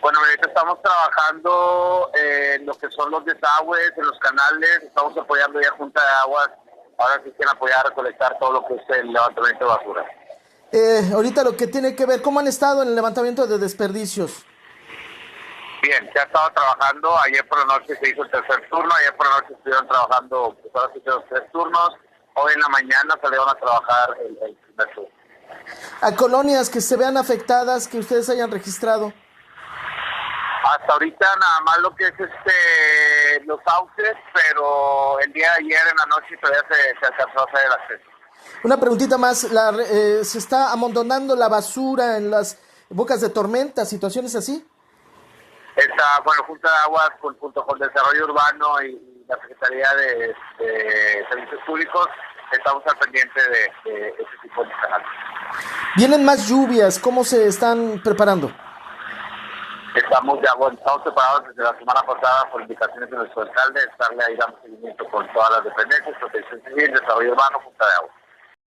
Bueno, ahorita estamos trabajando en lo que son los desagües, en los canales, estamos apoyando ya Junta de Aguas, ahora sí quieren apoyar a recolectar todo lo que es el levantamiento de basura. Ahorita lo que tiene que ver, ¿cómo han estado en el levantamiento de desperdicios? Bien, se ha estado trabajando, ayer por la noche se hizo el tercer turno, ayer por la noche estuvieron trabajando, pues ahora sí que los 3 turnos, hoy en la mañana salieron a trabajar el primer turno. ¿A colonias que se vean afectadas, que ustedes hayan registrado? Hasta ahorita nada más lo que es los sauces, pero el día de ayer en la noche todavía se alcanzó a hacer el acceso. Una preguntita más, ¿se está amontonando la basura en las bocas de tormenta, situaciones así? Bueno, Junta de Aguas junto con Desarrollo Urbano y la Secretaría de Servicios Públicos estamos al pendiente de ese tipo de canales. Vienen más lluvias, ¿cómo se están preparando? Estamos preparados desde la semana pasada por indicaciones de nuestro alcalde, estarle ahí dando seguimiento con todas las dependencias, Protección Civil, Desarrollo Urbano, Junta de Aguas.